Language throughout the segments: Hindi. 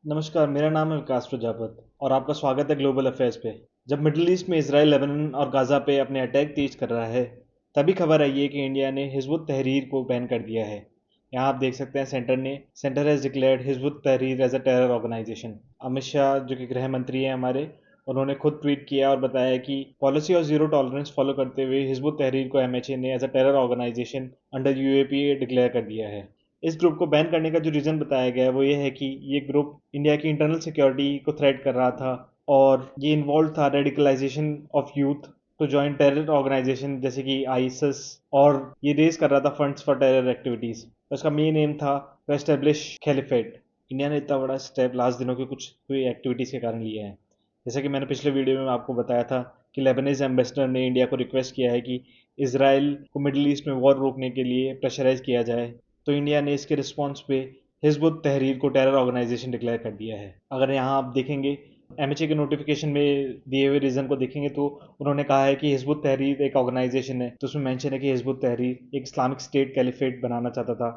नमस्कार, मेरा नाम है विकास प्रजापत और आपका स्वागत है ग्लोबल अफेयर्स पे। जब मिडिल ईस्ट में इसराइल, लेबनान और गाज़ा पे अपने अटैक तेज कर रहा है, तभी खबर आई है कि इंडिया ने हिजबुत तहरीर को बैन कर दिया है। यहाँ आप देख सकते हैं centre has declared Hizb-ut Tahrir as a terror organisation. Amit Shah जो कि गृह मंत्री हैं हमारे, उन्होंने खुद ट्वीट किया और बताया कि policy of zero tolerance follow करते हुए हिजबुत तहरीर को एमएचए ने as a terror organisation under UAPA declare कर दिया है। इस ग्रुप को बैन करने का जो रीज़न बताया गया है वो ये है कि ये ग्रुप इंडिया की इंटरनल सिक्योरिटी को थ्रेट कर रहा था और ये इन्वॉल्व था radicalisation of youth to join terror organisation जैसे कि आईएसएस, और ये रेज कर रहा था फंड्स फॉर टेरर एक्टिविटीज़। तो इसका मेन एम था टू एस्टेब्लिश कैलिफेट। इंडिया ने इतना बड़ा स्टेप लास्ट दिनों के कुछ हुई एक्टिविटीज़ के कारण लिया है। जैसे कि मैंने पिछले वीडियो में आपको बताया था कि लेबनीज एम्बेसडर ने इंडिया को रिक्वेस्ट किया है कि इसराइल को मिडिल ईस्ट में वॉर रोकने के लिए प्रेशराइज किया जाए। तो इंडिया ने इसके रिस्पॉन्स पे हिजबुत तहरीर को टेरर ऑर्गेनाइजेशन डिक्लेयर कर दिया है। अगर यहाँ आप देखेंगे एमएचए के नोटिफिकेशन में दिए हुए रीज़न को देखेंगे तो उन्होंने कहा है कि हिजबुत तहरीर एक ऑर्गेनाइजेशन है, तो उसमें मेंशन है कि हिजबुत तहरीर एक इस्लामिक स्टेट कैलिफेट बनाना चाहता था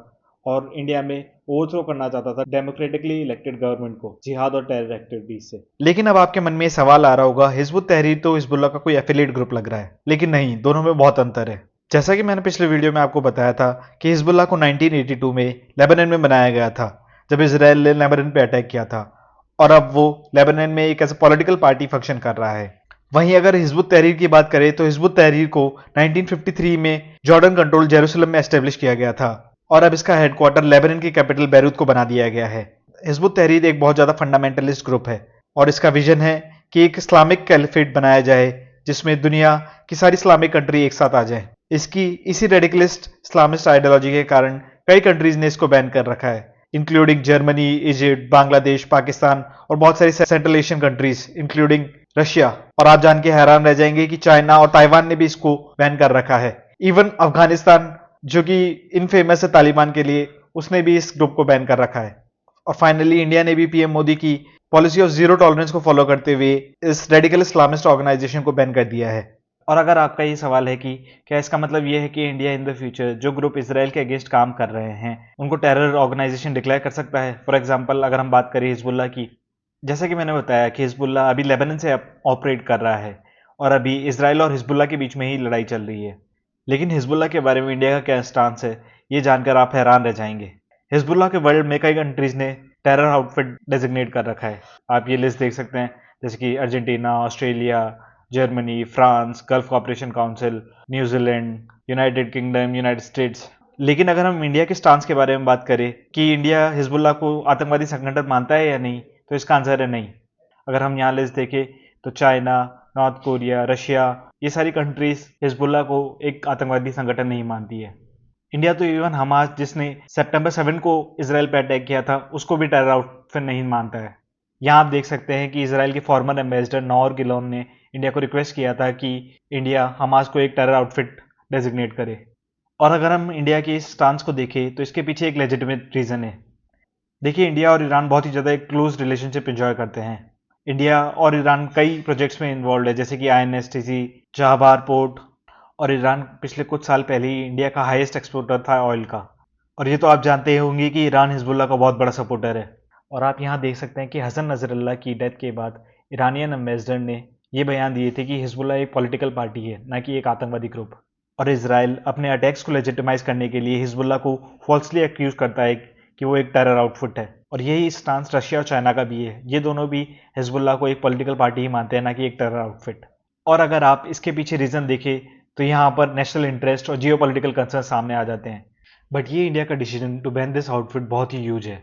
और इंडिया में ओवरथ्रो करना चाहता था डेमोक्रेटिकली इलेक्टेड गवर्नमेंट को जिहाद और टेरर एक्टिविटीज से। लेकिन अब आपके मन में ये सवाल आ रहा होगा, हिजबुत तहरीर तो हिजबुल्लाह का कोई एफिलिएट ग्रुप लग रहा है। लेकिन नहीं, दोनों में बहुत अंतर है। जैसा कि मैंने पिछले वीडियो में आपको बताया था कि हिजबुल्लाह को 1982 में लेबनान में बनाया गया था, जब इसराइल ने लेबनान पे अटैक किया था, और अब वो लेबनान में एक ऐसा पॉलिटिकल पार्टी फंक्शन कर रहा है। वहीं अगर हिजबुत तहरीर की बात करें तो हिजबुत तहरीर को 1953 में जॉर्डन कंट्रोल जेरूसलम में एस्टेब्लिश किया गया था और अब इसका हेडक्वार्टर लेबनान की कैपिटल बैरूत को बना दिया गया है। हिजबुत तहरीर एक बहुत ज़्यादा फंडामेंटलिस्ट ग्रुप है और इसका विजन है कि एक इस्लामिक कैलिफेट बनाया जाए जिसमें दुनिया की सारी इस्लामिक कंट्री एक साथ आ जाए। इसकी इसी रेडिकलिस्ट इस्लामिस्ट आइडियोलॉजी के कारण कई कंट्रीज ने इसको बैन कर रखा है, including Germany, Egypt, Bangladesh, Pakistan और बहुत सारी central Asian countries including Russia. और आप जान के हैरान रह जाएंगे कि चाइना और ताइवान ने भी इसको बैन कर रखा है। इवन अफगानिस्तान, जो कि इनफेमस है तालिबान के लिए, उसने भी इस ग्रुप को बैन कर रखा है। और फाइनली इंडिया ने भी पीएम मोदी की पॉलिसी ऑफ जीरो टॉलरेंस को फॉलो करते हुए इस रेडिकल इस्लामिस्ट ऑर्गेनाइजेशन को बैन कर दिया है। और अगर आपका ये सवाल है कि क्या इसका मतलब ये है कि इंडिया इन द फ्यूचर जो ग्रुप इसराइल के अगेंस्ट काम कर रहे हैं उनको टेरर ऑर्गेनाइजेशन डिक्लेयर कर सकता है? फॉर एग्जांपल अगर हम बात करें हिजबुल्लाह की, जैसा कि मैंने बताया कि हिजबुल्लाह अभी लेबनान से ऑपरेट कर रहा है और अभी इसराइल और हिजबुल्लाह के बीच में ही लड़ाई चल रही है। लेकिन हिजबुल्लाह के बारे में इंडिया का क्या स्टांस है, ये जानकर आप हैरान रह जाएंगे। हिजबुल्लाह के वर्ल्ड में कई कंट्रीज ने टेरर आउटफिट डेजिग्नेट कर रखा है। आप ये लिस्ट देख सकते हैं, जैसे कि Argentina, Australia, Germany, France, Gulf Cooperation Council, New Zealand, United Kingdom, United States. लेकिन अगर हम इंडिया के स्टांस के बारे में बात करें कि इंडिया हिजबुल्लाह को आतंकवादी संगठन मानता है या नहीं, तो इसका आंसर है नहीं। अगर हम यहाँ लिस्ट देखें तो चाइना, नॉर्थ कोरिया, रशिया, ये सारी कंट्रीज हिजबुल्लाह को एक आतंकवादी संगठन नहीं मानती है। इंडिया तो इवन हमास, जिसने सितंबर 7 को इसराइल पर अटैक किया था, उसको भी टेरर आउटफिट नहीं मानता है। यहाँ आप देख सकते हैं कि इसराइल के फॉर्मर एम्बेसडर नौर गिलोन ने इंडिया को रिक्वेस्ट किया था कि इंडिया हमास को एक टेरर आउटफिट डेजिग्नेट करे। और अगर हम इंडिया के इस स्टांस को देखें तो इसके पीछे एक लेजिटिमेट रीज़न है। देखिए, इंडिया और ईरान बहुत ही ज़्यादा एक क्लोज रिलेशनशिप एंजॉय करते हैं। इंडिया और ईरान कई प्रोजेक्ट्स में इन्वॉल्व है, जैसे कि आईएनएसटीसी, चाबहार पोर्ट, और ईरान पिछले कुछ साल पहले ही इंडिया का हाईएस्ट एक्सपोर्टर था ऑयल का। और ये तो आप जानते ही होंगे कि ईरान हिजबुल्लाह का बहुत बड़ा सपोर्टर है। और आप यहाँ देख सकते हैं कि हसन नजरल्ला की डेथ के बाद ईरानियन एम्बेसडर ने ये बयान दिए थे कि हिजबुल्लाह एक पॉलिटिकल पार्टी है, ना कि एक आतंकवादी ग्रुप। और इसराइल अपने अटैक्स को लेजिटिमाइज करने के लिए हिजबुल्लाह को फॉल्सली एक्यूज करता है कि वो एक टेरर आउटफिट है। और यही स्टांस रशिया और चाइना का भी है। ये दोनों भी हिजबुल्लाह को एक पॉलिटिकल पार्टी ही मानते हैं, ना कि एक टेरर आउटफिट। और अगर आप इसके पीछे रीज़न देखें तो यहाँ पर नेशनल इंटरेस्ट और जियो पॉलिटिकल कंसर्न सामने आ जाते हैं। बट ये इंडिया का decision to ban this outfit बहुत ही ह्यूज है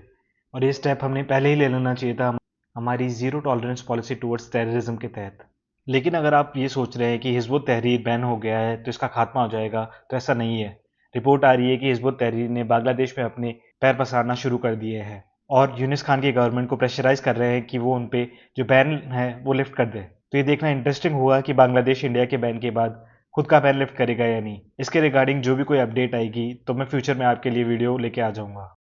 और ये स्टेप हमने पहले ही ले लेना चाहिए था हमारी zero tolerance policy towards terrorism के तहत। लेकिन अगर आप ये सोच रहे हैं कि हिजबुत तहरीर बैन हो गया है तो इसका खात्मा हो जाएगा, तो ऐसा नहीं है। रिपोर्ट आ रही है कि हिजबुत तहरीर ने बांग्लादेश में अपने पैर पसारना शुरू कर दिए हैं और यूनिस खान की गवर्नमेंट को प्रेशराइज कर रहे हैं कि वो उन पे जो बैन है वो लिफ्ट कर दे। तो ये देखना इंटरेस्टिंग हुआ कि बांग्लादेश इंडिया के बैन के बाद खुद का बैन लिफ्ट करेगा या नहीं। इसके रिगार्डिंग जो भी कोई अपडेट आएगी तो मैं फ्यूचर में आपके लिए वीडियो लेके आ जाऊंगा।